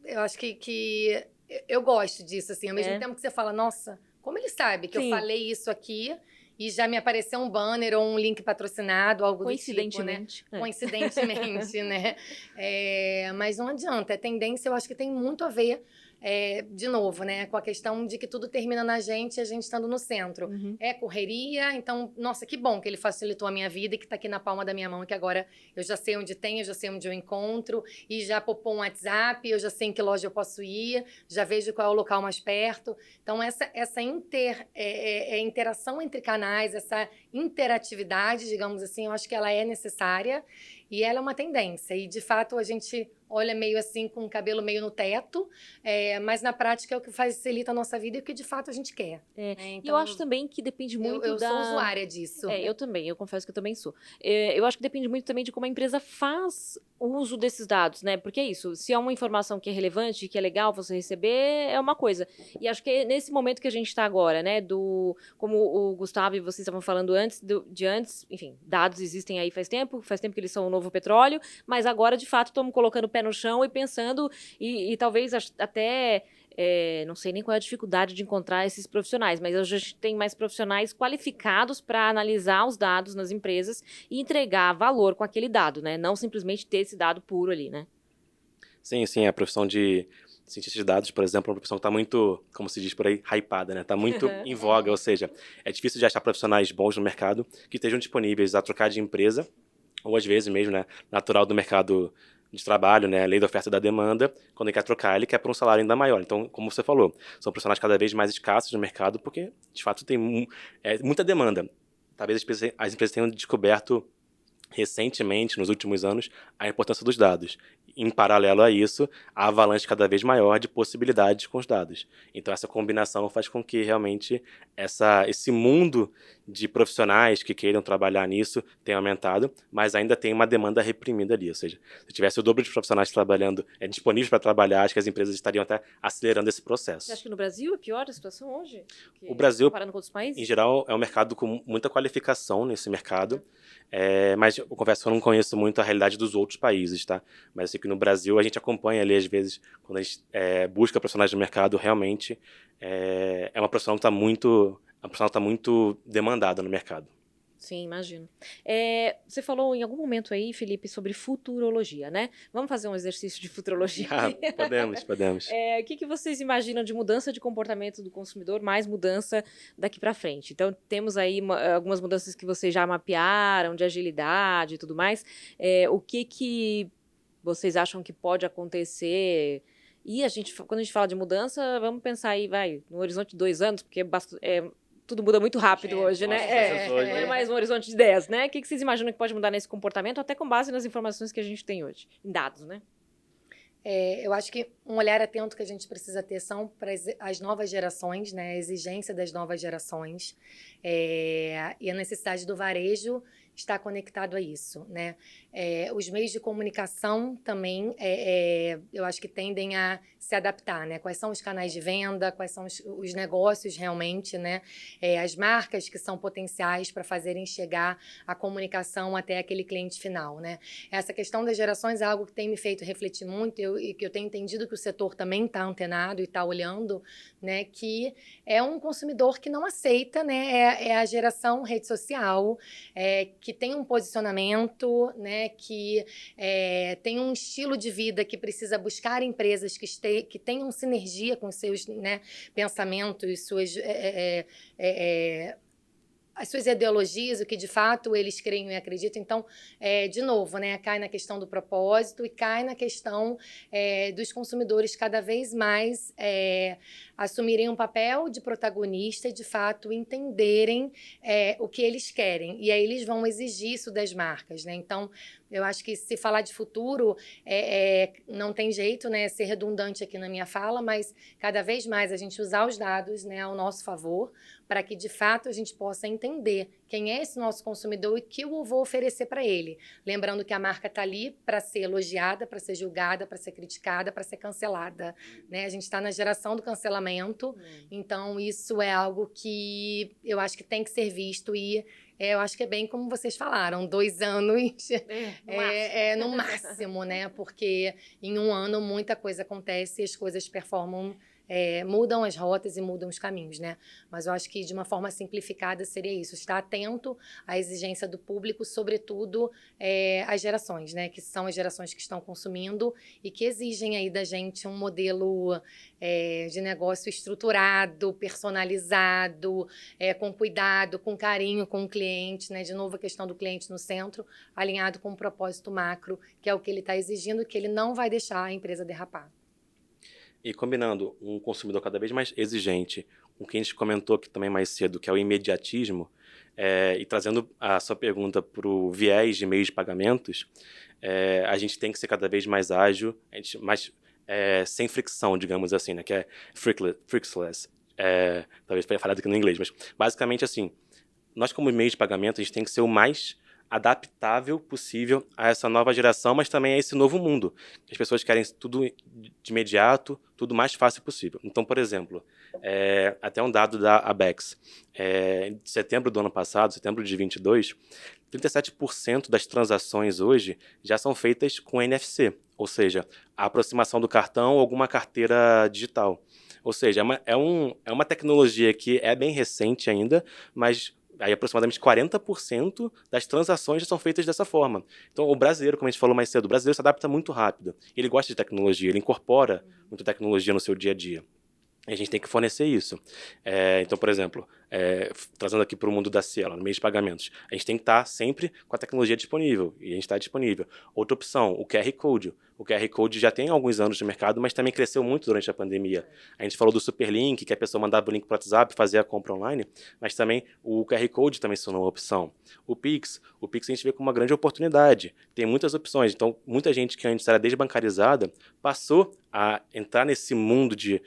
Eu acho que eu gosto disso, assim. Ao mesmo tempo que você fala, nossa, como ele sabe que eu falei isso aqui e já me apareceu um banner ou um link patrocinado, algo do tipo, né? Coincidentemente, né? Mas não adianta. A tendência, eu acho que tem muito a ver... de novo, né, com a questão de que tudo termina na gente e a gente estando no centro. É correria, então, nossa, que bom que ele facilitou a minha vida e que está aqui na palma da minha mão, que agora eu já sei onde tem, eu já sei onde eu encontro, e já popou um WhatsApp, eu já sei em que loja eu posso ir, já vejo qual é o local mais perto. Então, essa interação entre canais, essa interatividade, digamos assim, eu acho que ela é necessária e ela é uma tendência. E, de fato, a gente olha meio assim, com o cabelo meio no teto, mas na prática é o que facilita a nossa vida e o que de fato a gente quer. Então, e eu acho também que depende muito eu sou usuária disso. Eu também, eu confesso que eu também sou. Eu acho que depende muito também de como a empresa faz o uso desses dados, né? Porque é isso, se é uma informação que é relevante, que é legal você receber, é uma coisa. E acho que é nesse momento que a gente está agora, né? Como o Gustavo e vocês estavam falando antes, enfim, dados existem aí faz tempo que eles são o novo petróleo, mas agora, de fato, estamos colocando o pé no chão e pensando, e talvez até, não sei nem qual é a dificuldade de encontrar esses profissionais, mas a gente tem mais profissionais qualificados para analisar os dados nas empresas e entregar valor com aquele dado, né? Não simplesmente ter esse dado puro ali, né? Sim, a profissão de cientista de dados, por exemplo, é uma profissão que está muito, como se diz por aí, hypada, né? Está muito em voga, ou seja, é difícil de achar profissionais bons no mercado que estejam disponíveis a trocar de empresa, ou às vezes mesmo, né, natural do mercado de trabalho, né, lei da oferta e da demanda, quando ele quer trocar, ele quer por um salário ainda maior. Então, como você falou, são profissionais cada vez mais escassos no mercado, porque, de fato, tem muita demanda. Talvez as empresas tenham descoberto recentemente, nos últimos anos, a importância dos dados. Em paralelo a isso, a avalanche cada vez maior de possibilidades com os dados. Então, essa combinação faz com que, realmente, esse mundo de profissionais que queiram trabalhar nisso tenha aumentado, mas ainda tem uma demanda reprimida ali. Ou seja, se tivesse o dobro de profissionais trabalhando, disponíveis para trabalhar, acho que as empresas estariam até acelerando esse processo. Você acha que no Brasil é pior a situação hoje? O Brasil, comparando com outros países? Em geral, é um mercado com muita qualificação nesse mercado. Mas eu confesso que eu não conheço muito a realidade dos outros países, tá? Mas eu sei que no Brasil a gente acompanha ali, às vezes, quando a gente busca profissionais no mercado, realmente é uma profissão que está muito demandada no mercado. Sim, imagino. Você falou em algum momento aí, Felipe, sobre futurologia, né? Vamos fazer um exercício de futurologia? Podemos. O que vocês imaginam de mudança de comportamento do consumidor, mais mudança daqui para frente? Então, temos aí algumas mudanças que vocês já mapearam, de agilidade e tudo mais. O que vocês acham que pode acontecer? E quando a gente fala de mudança, vamos pensar aí, no horizonte de 2 anos, porque tudo muda muito rápido hoje, né? Não é mais um horizonte de 10, né? O que vocês imaginam que pode mudar nesse comportamento, até com base nas informações que a gente tem hoje, em dados, né? Eu acho que um olhar atento que a gente precisa ter são para as novas gerações, né? A exigência das novas gerações e a necessidade do varejo estar conectado a isso, né? Os meios de comunicação também, eu acho que tendem a se adaptar, né? Quais são os canais de venda, quais são os negócios realmente, né? As marcas que são potenciais para fazerem chegar a comunicação até aquele cliente final, né? Essa questão das gerações é algo que tem me feito refletir muito e que eu tenho entendido que o setor também está antenado e está olhando, né? Que é um consumidor que não aceita, né? É a geração rede social, que tem um posicionamento, né? Que tem um estilo de vida que precisa buscar empresas que tenham sinergia com seus, né, pensamentos, as suas ideologias, o que de fato eles creem e acreditam. Então, de novo, né, cai na questão do propósito e cai na questão dos consumidores cada vez mais assumirem um papel de protagonista e, de fato, entenderem o que eles querem. E aí eles vão exigir isso das marcas, né? Então, eu acho que se falar de futuro, não tem jeito, né, ser redundante aqui na minha fala, mas cada vez mais a gente usar os dados, né, ao nosso favor, para que, de fato, a gente possa entender quem é esse nosso consumidor e o que eu vou oferecer para ele. Lembrando que a marca está ali para ser elogiada, para ser julgada, para ser criticada, para ser cancelada, né? A gente está na geração do cancelamento, então isso é algo que eu acho que tem que ser visto e eu acho que é bem como vocês falaram, 2 anos no máximo, né? Porque em 1 ano muita coisa acontece e as coisas performam, mudam as rotas e mudam os caminhos, né? Mas eu acho que de uma forma simplificada seria isso, estar atento à exigência do público, sobretudo às gerações, né? Que são as gerações que estão consumindo e que exigem aí da gente um modelo de negócio estruturado, personalizado, com cuidado, com carinho com o cliente, né? De novo a questão do cliente no centro, alinhado com um propósito macro, que é o que ele está exigindo, que ele não vai deixar a empresa derrapar. E combinando um consumidor cada vez mais exigente, com o que a gente comentou aqui também mais cedo, que é o imediatismo, e trazendo a sua pergunta para o viés de meios de pagamentos, a gente tem que ser cada vez mais ágil, sem fricção, digamos assim, né? Que é frictionless. Talvez tenha falado aqui no inglês, mas basicamente assim, nós como meio de pagamento, a gente tem que ser o mais adaptável possível a essa nova geração, mas também a esse novo mundo. As pessoas querem tudo de imediato, tudo mais fácil possível. Então, por exemplo, até um dado da Abex, em setembro do ano passado, setembro de 22, 37% das transações hoje já são feitas com NFC, ou seja, a aproximação do cartão ou alguma carteira digital. Ou seja, é uma tecnologia que é bem recente ainda, mas aí aproximadamente 40% das transações já são feitas dessa forma. Então, o brasileiro, como a gente falou mais cedo, o brasileiro se adapta muito rápido. Ele gosta de tecnologia, ele incorpora muita tecnologia no seu dia a dia. E a gente tem que fornecer isso. Então, por exemplo, trazendo aqui para o mundo da Cielo, no meio de pagamentos, a gente tem que estar sempre com a tecnologia disponível, e a gente está disponível. Outra opção, o QR Code. O QR Code já tem alguns anos no mercado, mas também cresceu muito durante a pandemia. A gente falou do Superlink, que a pessoa mandava o link para o WhatsApp, fazer a compra online, mas também o QR Code também se tornou uma opção. O Pix a gente vê como uma grande oportunidade. Tem muitas opções. Então, muita gente que antes era desbancarizada passou a entrar nesse mundo de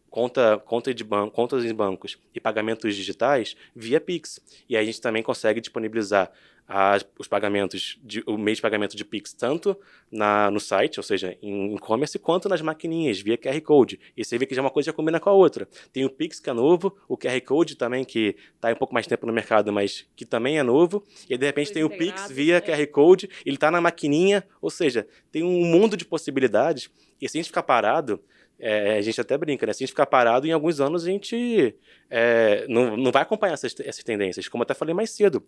contas em bancos e pagamentos digitais via Pix. E aí a gente também consegue disponibilizar os pagamentos, o meio de pagamento de Pix, tanto no site, ou seja, em e-commerce, quanto nas maquininhas, via QR Code. E você vê que já uma coisa já combina com a outra. Tem o Pix, que é novo, o QR Code também, que está há um pouco mais tempo no mercado, mas que também é novo. E de repente tem o Pix via QR Code, ele está na maquininha, ou seja, tem um mundo de possibilidades. E se a gente ficar parado, a gente até brinca, né? Se a gente ficar parado, em alguns anos a gente não vai acompanhar essas tendências, como eu até falei mais cedo.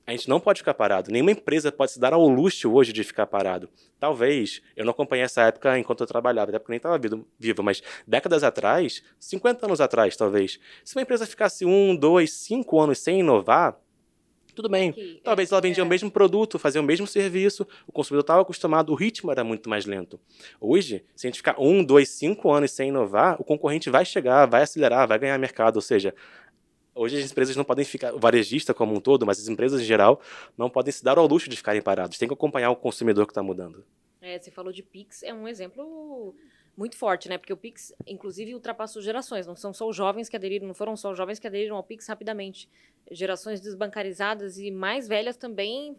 A gente não pode ficar parado. Nenhuma empresa pode se dar ao luxo hoje de ficar parado. Talvez, eu não acompanhei essa época enquanto eu trabalhava, até porque nem estava vivo, mas décadas atrás, 50 anos atrás, talvez, se uma empresa ficasse 1, 2, 5 anos sem inovar, Tudo bem. Que Talvez ela vendia o mesmo produto, fazia o mesmo serviço, o consumidor estava acostumado, o ritmo era muito mais lento. Hoje, se a gente ficar 1, 2, 5 anos sem inovar, o concorrente vai chegar, vai acelerar, vai ganhar mercado. Ou seja, hoje as empresas não podem ficar, o varejista como um todo, mas as empresas em geral, não podem se dar ao luxo de ficarem parados. Tem que acompanhar o consumidor que está mudando. você falou de Pix, é um exemplo muito forte, né? Porque o Pix, inclusive, ultrapassou gerações. Não são só os jovens que aderiram, não foram só os jovens que aderiram ao Pix rapidamente. Gerações desbancarizadas e mais velhas também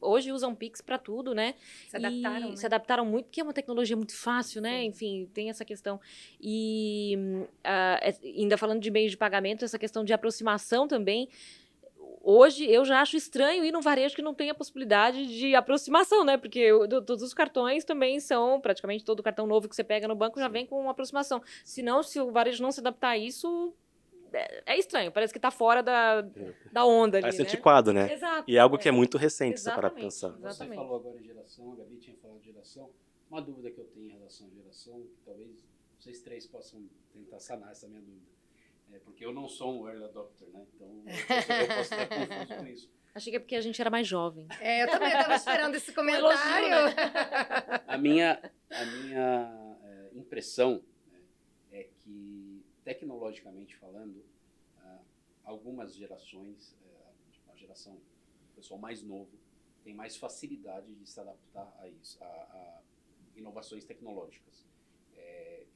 hoje usam Pix para tudo, né? Se adaptaram, né? Se adaptaram muito, porque é uma tecnologia muito fácil, né? Sim. Enfim, tem essa questão. E ainda falando de meios de pagamento, essa questão de aproximação também. Hoje, eu já acho estranho ir num varejo que não tem a possibilidade de aproximação, né? Porque todos os cartões também são, praticamente todo cartão novo que você pega no banco já vem com uma aproximação. Senão, se o varejo não se adaptar a isso, é estranho. Parece que tá fora da onda ali, Parece né? antiquado, né? Exato. E é algo que é muito recente, se parar pra Exatamente. pensar. Você Exatamente. falou agora em geração, a Gabi tinha falado de geração. Uma dúvida que eu tenho em relação à geração, que talvez vocês três possam tentar sanar essa minha dúvida. Porque eu não sou um early adopter, né? Então eu posso estar confuso com isso. Achei que é porque a gente era mais jovem. Eu também estava esperando esse comentário. elogio, A minha impressão, né, é que, tecnologicamente falando, algumas gerações, tipo a geração, o pessoal mais novo, tem mais facilidade de se adaptar a isso, a inovações tecnológicas.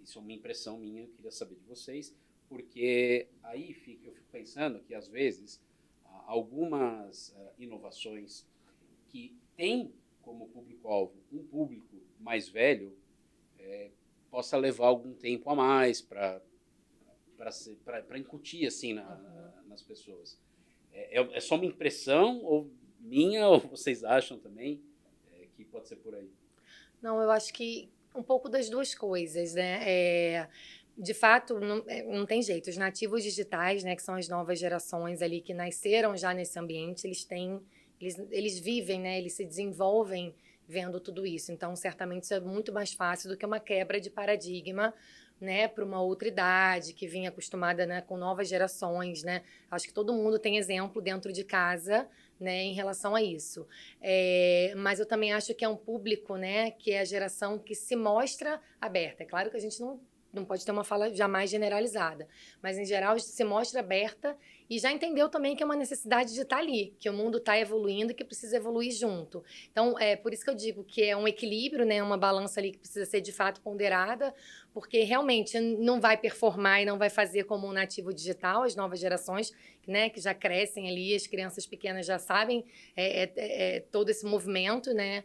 Isso é uma impressão minha, eu queria saber de vocês, porque aí eu fico pensando que, às vezes, algumas inovações que têm como público-alvo um público mais velho, possa levar algum tempo a mais para incutir assim, nas pessoas. É só uma impressão ou minha, ou vocês acham também que pode ser por aí? Não, eu acho que um pouco das duas coisas, né? De fato, não tem jeito. Os nativos digitais, né, que são as novas gerações ali que nasceram já nesse ambiente, eles vivem, né, eles se desenvolvem vendo tudo isso. Então, certamente, isso é muito mais fácil do que uma quebra de paradigma, né, para uma outra idade que vinha acostumada, né, com novas gerações, né? Acho que todo mundo tem exemplo dentro de casa, né, em relação a isso. Mas eu também acho que é um público, né, que é a geração que se mostra aberta. É claro que a gente não pode ter uma fala jamais generalizada, mas em geral se mostra aberta e já entendeu também que é uma necessidade de estar ali, que o mundo está evoluindo e que precisa evoluir junto. Então, por isso que eu digo que é um equilíbrio, né, uma balança ali que precisa ser de fato ponderada, porque realmente não vai performar e não vai fazer como um nativo digital, as novas gerações, né, que já crescem ali, as crianças pequenas já sabem todo esse movimento, né,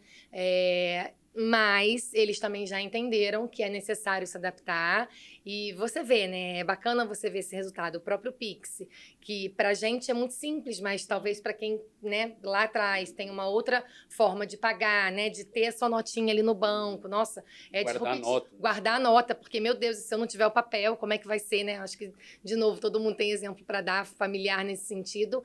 mas eles também já entenderam que é necessário se adaptar e você vê, né? É bacana você ver esse resultado. O próprio Pix, que pra gente é muito simples, mas talvez para quem, né, lá atrás tem uma outra forma de pagar, né? De ter a sua notinha ali no banco. Nossa, Guardar a nota. Guardar a nota, porque, meu Deus, se eu não tiver o papel, como é que vai ser, né? Acho que, de novo, todo mundo tem exemplo para dar familiar nesse sentido,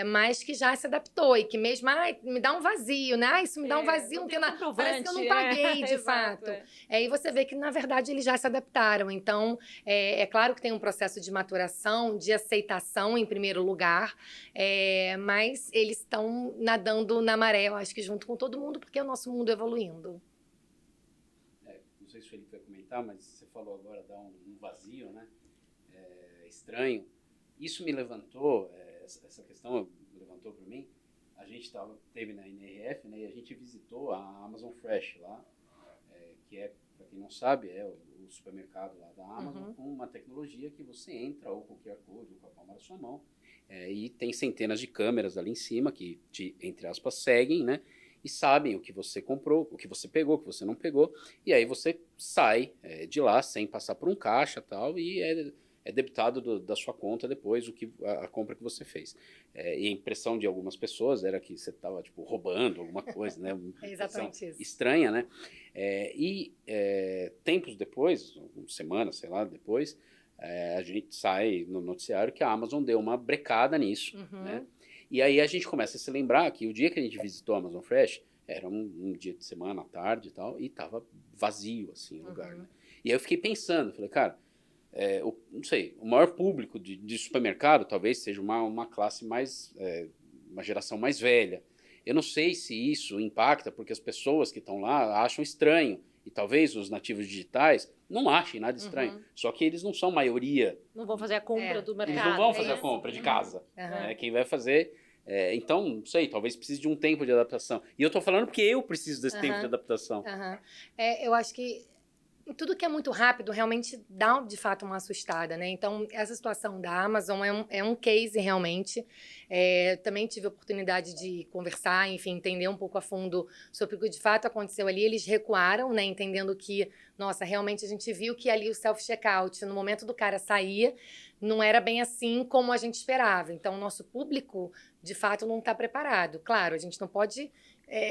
mas que já se adaptou e que mesmo, me dá um vazio, né? Isso me dá um vazio, não tem nada. Parece que eu não paguei, de fato. E você vê que, na verdade, eles já se adaptaram. Então, é claro que tem um processo de maturação, de aceitação, em primeiro lugar, mas eles estão nadando na maré, eu acho que junto com todo mundo, porque é o nosso mundo evoluindo. Não sei se o Felipe vai comentar, mas você falou agora, dá um vazio, né? Estranho. Isso me levantou, essa questão levantou para mim. A gente teve na NRF, né, e a gente visitou a Amazon Fresh lá, que para quem não sabe, é o supermercado lá da Amazon, com uma tecnologia que você entra ou com o QR Code ou com a palma da sua mão, e tem centenas de câmeras ali em cima que entre aspas, seguem, né, e sabem o que você comprou, o que você pegou, o que você não pegou, e aí você sai de lá sem passar por um caixa e tal, e é debitado da sua conta depois a compra que você fez. E a impressão de algumas pessoas era que você estava tipo, roubando alguma coisa, né? É exatamente isso. Estranha, né? Tempos depois, semanas, sei lá, depois, a gente sai no noticiário que a Amazon deu uma brecada nisso, né? E aí a gente começa a se lembrar que o dia que a gente visitou a Amazon Fresh era um dia de semana, à tarde e tal, e estava vazio, assim, o lugar, né? E aí eu fiquei pensando, falei, cara, não sei, o maior público de supermercado talvez seja uma classe mais uma geração mais velha. Eu não sei se isso impacta, porque as pessoas que estão lá acham estranho. E talvez os nativos digitais não achem nada estranho. Só que eles não são maioria. Não vão fazer a compra do mercado. Eles não vão fazer a compra de casa. Quem vai fazer... então, não sei, talvez precise de um tempo de adaptação. E eu estou falando porque eu preciso desse tempo de adaptação. Eu acho que tudo que é muito rápido realmente dá, de fato, uma assustada, né? Então, essa situação da Amazon é um case, realmente. Também tive a oportunidade de conversar, enfim, entender um pouco a fundo sobre o que de fato aconteceu ali. Eles recuaram, né? Entendendo que, nossa, realmente a gente viu que ali o self-checkout, no momento do cara sair, não era bem assim como a gente esperava. Então, o nosso público, de fato, não está preparado. Claro, a gente não pode...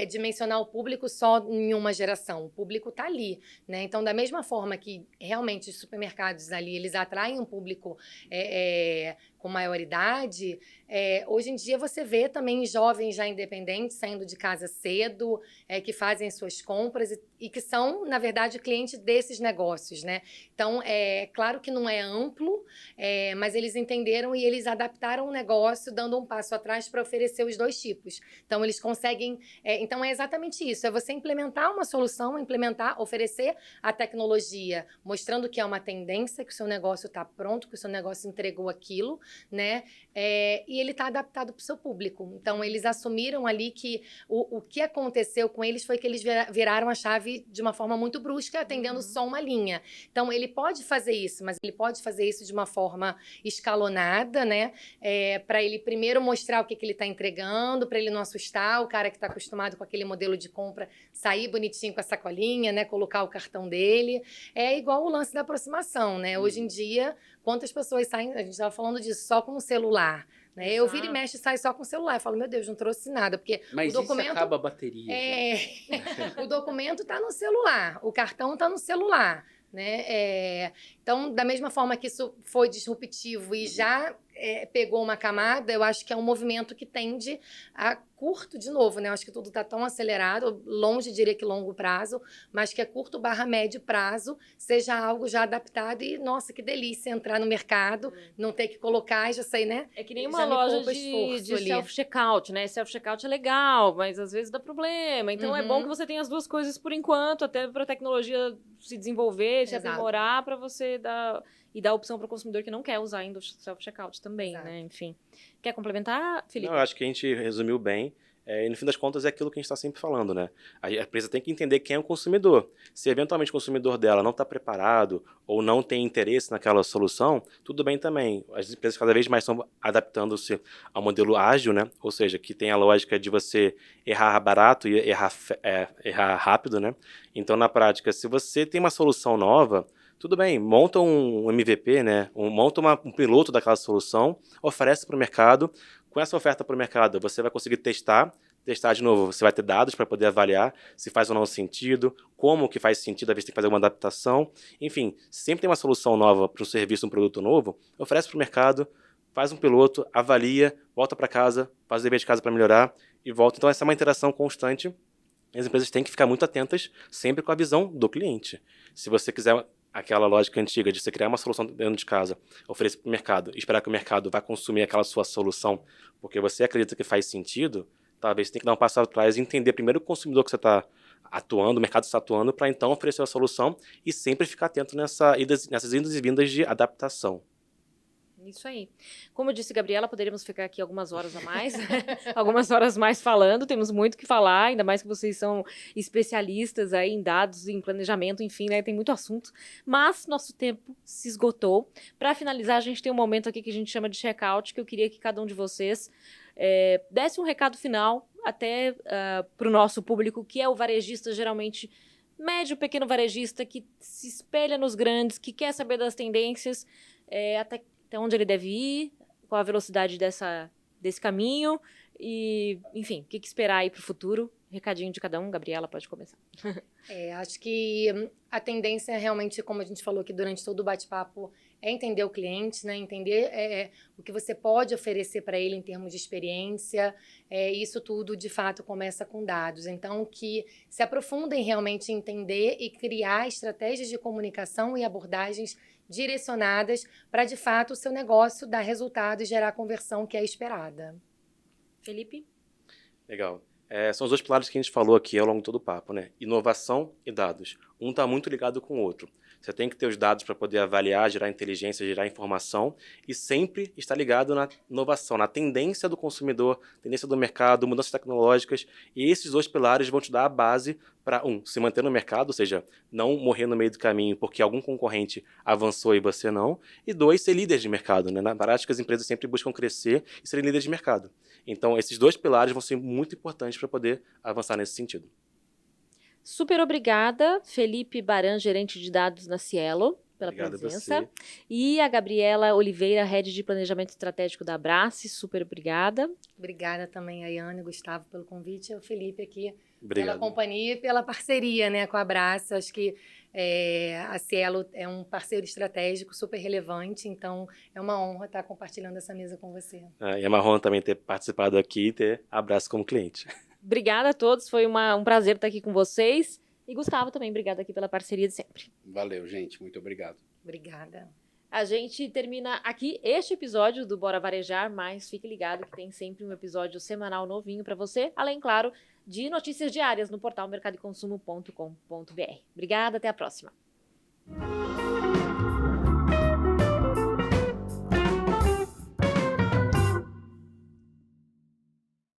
dimensionar o público só em uma geração. O público está ali, né? Então, da mesma forma que realmente os supermercados ali, eles atraem um público com maioridade, hoje em dia você vê também jovens já independentes saindo de casa cedo, que fazem suas compras e que são, na verdade, clientes desses negócios, né? Então, claro que não é amplo, mas eles entenderam e eles adaptaram o negócio, dando um passo atrás para oferecer os dois tipos. Então, eles conseguem... então, é exatamente isso. É você implementar uma solução, oferecer a tecnologia, mostrando que é uma tendência, que o seu negócio está pronto, que o seu negócio entregou aquilo, né? E ele está adaptado para o seu público. Então, eles assumiram ali que o que aconteceu com eles foi que eles viraram a chave de uma forma muito brusca, atendendo só uma linha. Então, ele pode fazer isso, mas ele pode fazer isso de uma forma escalonada, né? Para ele primeiro mostrar o que ele está entregando, para ele não assustar o cara que está acostumado com aquele modelo de compra, sair bonitinho com a sacolinha, né? Colocar o cartão dele. É igual o lance da aproximação, né? Hoje em dia, quantas pessoas saem, a gente estava falando disso, só com o celular. Né? Eu viro e mexo e saio só com o celular. Eu falo, meu Deus, não trouxe nada. Porque mas o documento, isso acaba a bateria. O documento está no celular, o cartão está no celular. Né? Então, da mesma forma que isso foi disruptivo e já pegou uma camada, eu acho que é um movimento que tende a curto, de novo, né? Eu acho que tudo está tão acelerado, longe, diria que longo prazo, mas que a curto / médio prazo seja algo já adaptado e, nossa, que delícia entrar no mercado, não ter que colocar, já sei, né? É que nem uma loja de self-checkout, né? Self-checkout é legal, mas às vezes dá problema. Então é bom que você tenha as duas coisas por enquanto, até para a tecnologia se desenvolver, se aprimorar, para você dar a opção para o consumidor que não quer usar ainda o self-checkout também, né? Enfim. Quer complementar, Felipe? Não, eu acho que a gente resumiu bem. E no fim das contas é aquilo que a gente está sempre falando, né? A empresa tem que entender quem é o consumidor. Se eventualmente o consumidor dela não está preparado ou não tem interesse naquela solução, tudo bem também. As empresas cada vez mais estão adaptando-se ao modelo ágil, né? Ou seja, que tem a lógica de você errar barato e errar rápido, né? Então, na prática, se você tem uma solução nova, tudo bem, monta um MVP, né? Monta um piloto daquela solução, oferece para o mercado. Com essa oferta para o mercado, você vai conseguir testar de novo, você vai ter dados para poder avaliar se faz ou não sentido, como que faz sentido, às vezes tem que fazer uma adaptação. Enfim, sempre tem uma solução nova para um serviço, um produto novo, oferece para o mercado, faz um piloto, avalia, volta para casa, faz o dever de casa para melhorar e volta. Então, essa é uma interação constante. As empresas têm que ficar muito atentas sempre com a visão do cliente. Se você quiser aquela lógica antiga de você criar uma solução dentro de casa, oferecer para o mercado, esperar que o mercado vá consumir aquela sua solução porque você acredita que faz sentido, talvez você tenha que dar um passo atrás e entender primeiro o consumidor que você está atuando, o mercado está atuando, para então oferecer a solução e sempre ficar atento nessas idas e vindas de adaptação. Isso aí. Como disse Gabriela, poderíamos ficar aqui algumas horas a mais, algumas horas mais falando, temos muito o que falar, ainda mais que vocês são especialistas aí em dados, em planejamento, enfim, né, tem muito assunto, mas nosso tempo se esgotou. Para finalizar, a gente tem um momento aqui que a gente chama de check-out, que eu queria que cada um de vocês desse um recado final até para o nosso público, que é o varejista, geralmente médio, pequeno varejista, que se espelha nos grandes, que quer saber das tendências, até onde ele deve ir, qual a velocidade desse caminho e, enfim, o que esperar aí para o futuro. Recadinho de cada um. Gabriela, pode começar. Acho que a tendência realmente, como a gente falou aqui durante todo o bate-papo, é entender o cliente, né? Entender o que você pode oferecer para ele em termos de experiência. Isso tudo, de fato, começa com dados. Então, que se aprofundem realmente em entender e criar estratégias de comunicação e abordagens direcionadas para, de fato, o seu negócio dar resultado e gerar a conversão que é esperada. Felipe? Legal. São os dois pilares que a gente falou aqui ao longo de todo o papo, né? Inovação e dados. Um está muito ligado com o outro. Você tem que ter os dados para poder avaliar, gerar inteligência, gerar informação e sempre estar ligado na inovação, na tendência do consumidor, tendência do mercado, mudanças tecnológicas. E esses dois pilares vão te dar a base para, se manter no mercado, ou seja, não morrer no meio do caminho porque algum concorrente avançou e você não. E 2, ser líder de mercado, né? Na prática, as empresas sempre buscam crescer e serem líderes de mercado. Então, esses dois pilares vão ser muito importantes para poder avançar nesse sentido. Super obrigada, Felipe Baran, gerente de dados na Cielo, pela Obrigado a presença. você. E a Gabriela Oliveira, head de planejamento estratégico da Abrace, super obrigada. Obrigada também a Iana e Gustavo pelo convite, e o Felipe aqui Obrigado. pela companhia e pela parceria, né, com a Abrace. Acho que a Cielo é um parceiro estratégico super relevante, então é uma honra estar compartilhando essa mesa com você. E é uma honra também ter participado aqui e ter Abraço como cliente. Obrigada a todos, foi um prazer estar aqui com vocês. E Gustavo também, obrigada aqui pela parceria de sempre. Valeu, gente. Muito obrigado. Obrigada. A gente termina aqui este episódio do Bora Varejar, mas fique ligado que tem sempre um episódio semanal novinho para você, além, claro, de notícias diárias no portal mercadoconsumo.com.br. Obrigada, até a próxima.